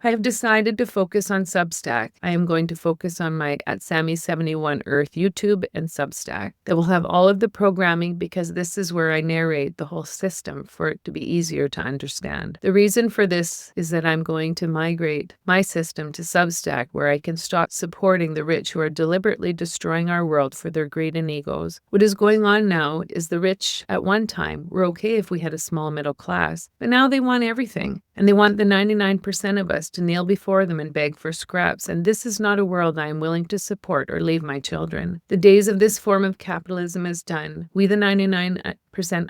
I have decided to focus on Substack. I am going to focus on my at Sammy71 Earth YouTube and Substack. That will have all of the programming because this is where I narrate the whole system for it to be easier to understand. The reason for this is that I'm going to migrate my system to Substack where I can stop supporting the rich who are deliberately destroying our world for their greed and egos. What is going on now is the rich at one time were okay if we had a small middle class, but now they want everything. And they want the 99% of us to kneel before them and beg for scraps, and this is not a world I am willing to support or leave my children. The days of this form of capitalism is done. We, the 99%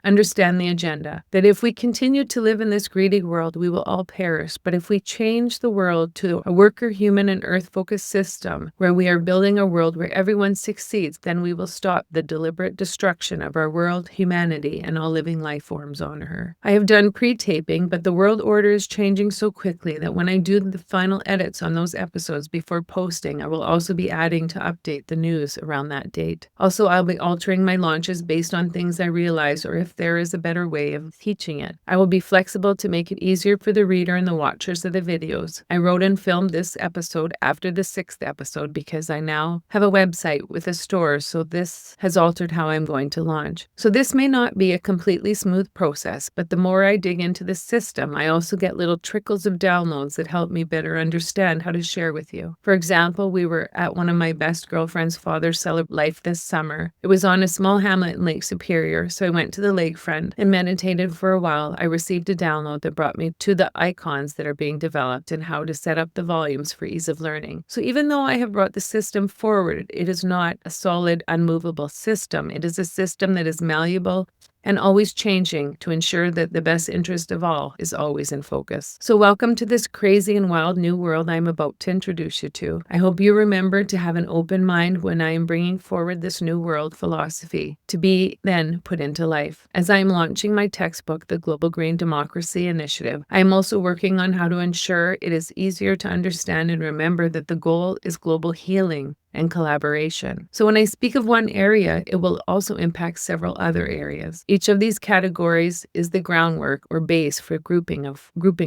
understand the agenda, that if we continue to live in this greedy world, we will all perish. But if we change the world to a worker, human, and earth-focused system, where we are building a world where everyone succeeds, then we will stop the deliberate destruction of our world, humanity, and all living life forms on her. I have done pre-taping, but the world order is changing so quickly that when I do the final edits on those episodes before posting, I will also be adding to update the news around that date. Also, I'll be altering my launches based on things I realize or if there is a better way of teaching it. I will be flexible to make it easier for the reader and the watchers of the videos. I wrote and filmed this episode after the 6th episode because I now have a website with a store, so this has altered how I'm going to launch. So this may not be a completely smooth process, but the more I dig into the system, I also get little trickles of downloads that help me better understand how to share with you. For example, we were at one of my best girlfriend's father's celebrate life this summer. It was on a small hamlet in Lake Superior, so I went to the lakefront and meditated for a while. I received a download that brought me to the icons that are being developed and how to set up the volumes for ease of learning. So even though I have brought the system forward, it is not a solid, unmovable system. It is a system that is malleable and always changing to ensure that the best interest of all is always in focus. So welcome to this crazy and wild new world I'm about to introduce you to. I hope you remember to have an open mind when I am bringing forward this new world philosophy to be then put into life. As I am launching my textbook, The Global Green Democracy Initiative, I am also working on how to ensure it is easier to understand and remember that the goal is global healing and collaboration. So when I speak of one area, it will also impact several other areas. Each of these categories is the groundwork or base for grouping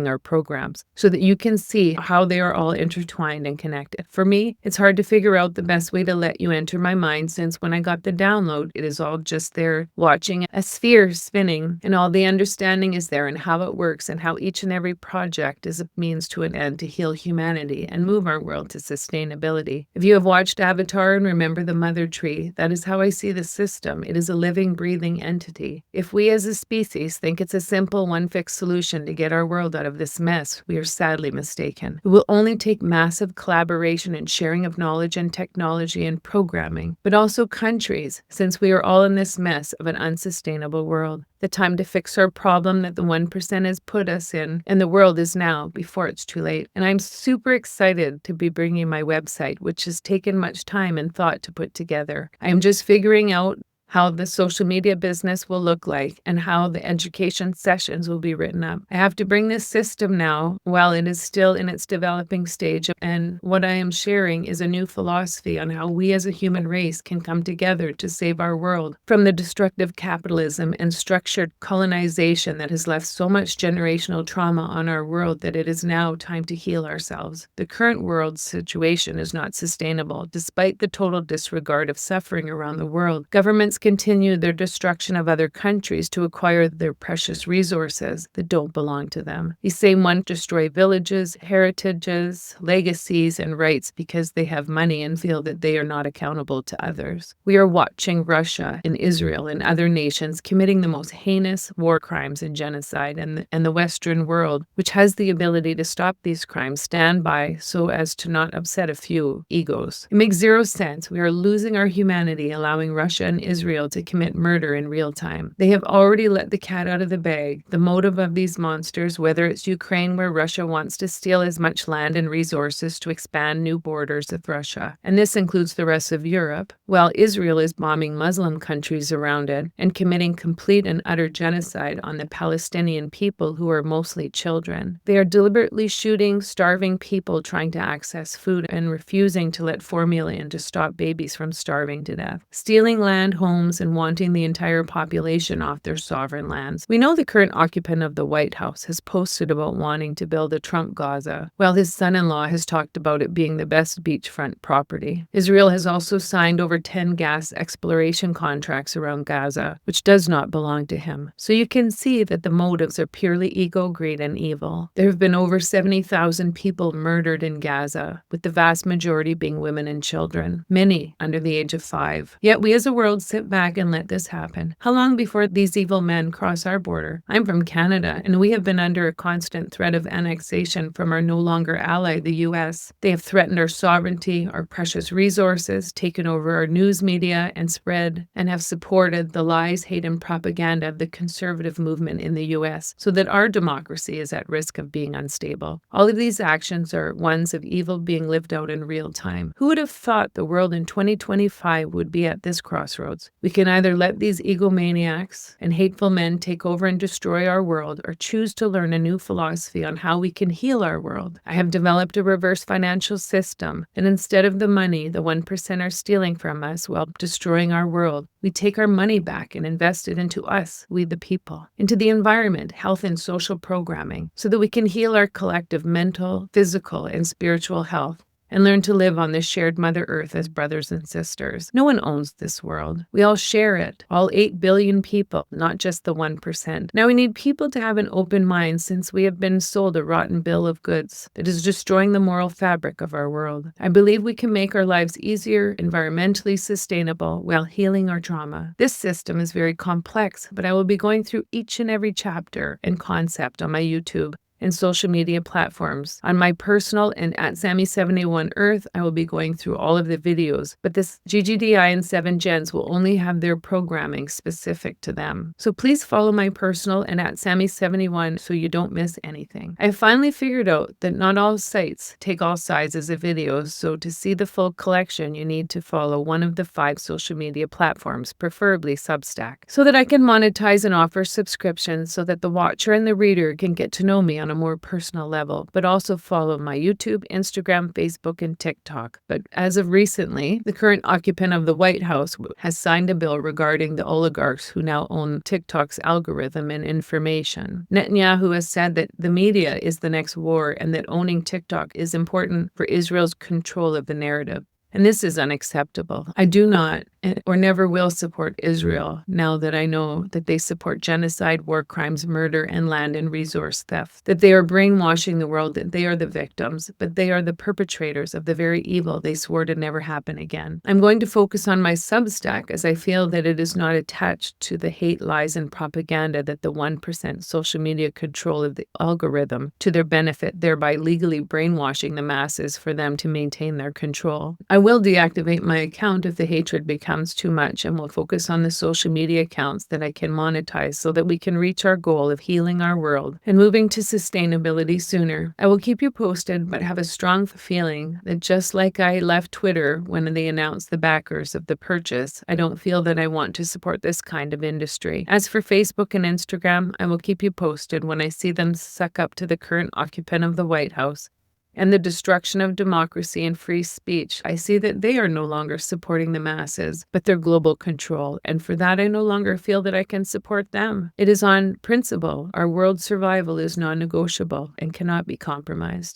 our programs so that you can see how they are all intertwined and connected. For me, it's hard to figure out the best way to let you enter my mind since when I got the download, it is all just there watching a sphere spinning and all the understanding is there and how it works and how each and every project is a means to an end to heal humanity and move our world to sustainability. If you have watched Avatar and remember the mother tree, that is how I see the system. It is a living, breathing entity. If we as a species think it's a simple one-fix solution to get our world out of this mess, we are sadly mistaken. It will only take massive collaboration and sharing of knowledge and technology and programming, but also countries, since we are all in this mess of an unsustainable world. The time to fix our problem that the 1% has put us in, and the world is now, before it's too late. And I'm super excited to be bringing my website, which has taken much time and thought to put together. I am just figuring out how the social media business will look like, and how the education sessions will be written up. I have to bring this system now while it is still in its developing stage, and what I am sharing is a new philosophy on how we as a human race can come together to save our world from the destructive capitalism and structured colonization that has left so much generational trauma on our world that it is now time to heal ourselves. The current world situation is not sustainable. Despite the total disregard of suffering around the world, governments continue their destruction of other countries to acquire their precious resources that don't belong to them. These same ones destroy villages, heritages, legacies, and rights because they have money and feel that they are not accountable to others. We are watching Russia and Israel and other nations committing the most heinous war crimes and genocide, and the Western world, which has the ability to stop these crimes, stand by so as to not upset a few egos. It makes zero sense. We are losing our humanity, allowing Russia and Israel to commit murder in real time. They have already let the cat out of the bag. The motive of these monsters, whether it's Ukraine where Russia wants to steal as much land and resources to expand new borders with Russia, and this includes the rest of Europe, while Israel is bombing Muslim countries around it and committing complete and utter genocide on the Palestinian people who are mostly children. They are deliberately shooting starving people trying to access food and refusing to let formula in to stop babies from starving to death. Stealing land, homes, homes and wanting the entire population off their sovereign lands. We know the current occupant of the White House has posted about wanting to build a Trump Gaza, while his son-in-law has talked about it being the best beachfront property. Israel has also signed over 10 gas exploration contracts around Gaza, which does not belong to him. So you can see that the motives are purely ego, greed, and evil. There have been over 70,000 people murdered in Gaza, with the vast majority being women and children, many under the age of 5. Yet we as a world sit back and let this happen. How long before these evil men cross our border? I'm from Canada, and we have been under a constant threat of annexation from our no longer ally, the US. They have threatened our sovereignty, our precious resources, taken over our news media, and spread and have supported the lies, hate, and propaganda of the conservative movement in the US, so that our democracy is at risk of being unstable. All of these actions are ones of evil being lived out in real time. Who would have thought the world in 2025 would be at this crossroads? We can either let these egomaniacs and hateful men take over and destroy our world, or choose to learn a new philosophy on how we can heal our world. I have developed a reverse financial system, and instead of the money the 1% are stealing from us while destroying our world, we take our money back and invest it into us, we the people, into the environment, health, and social programming, so that we can heal our collective mental, physical, and spiritual health, and learn to live on this shared Mother Earth as brothers and sisters. No one owns this world. We all share it. All 8 billion people, not just the 1%. Now we need people to have an open mind, since we have been sold a rotten bill of goods that is destroying the moral fabric of our world. I believe we can make our lives easier, environmentally sustainable, while healing our trauma. This system is very complex, but I will be going through each and every chapter and concept on my YouTube and social media platforms. On my personal and at Sammy71 Earth, I will be going through all of the videos, but this GGDI and 7 Gens will only have their programming specific to them. So please follow my personal and at Sammy71 so you don't miss anything. I have finally figured out that not all sites take all sizes of videos, so to see the full collection, you need to follow one of the 5 social media platforms, preferably Substack, so that I can monetize and offer subscriptions so that the watcher and the reader can get to know me on a more personal level, but also follow my YouTube, Instagram, Facebook, and TikTok. But as of recently, the current occupant of the White House has signed a bill regarding the oligarchs who now own TikTok's algorithm and information. Netanyahu has said that the media is the next war and that owning TikTok is important for Israel's control of the narrative. And this is unacceptable. I do not or never will support Israel now that I know that they support genocide, war crimes, murder, and land and resource theft, that they are brainwashing the world that they are the victims, but they are the perpetrators of the very evil they swore to never happen again. I'm going to focus on my Substack, as I feel that it is not attached to the hate, lies, and propaganda that the 1% social media control of the algorithm to their benefit, thereby legally brainwashing the masses for them to maintain their control. I will deactivate my account if the hatred becomes too much, and will focus on the social media accounts that I can monetize so that we can reach our goal of healing our world and moving to sustainability sooner. I will keep you posted, but have a strong feeling that just like I left Twitter when they announced the backers of the purchase, I don't feel that I want to support this kind of industry. As for Facebook and Instagram, I will keep you posted when I see them suck up to the current occupant of the White House and the destruction of democracy and free speech. I see that they are no longer supporting the masses, but their global control, and for that I no longer feel that I can support them. It is on principle. Our world's survival is non-negotiable and cannot be compromised.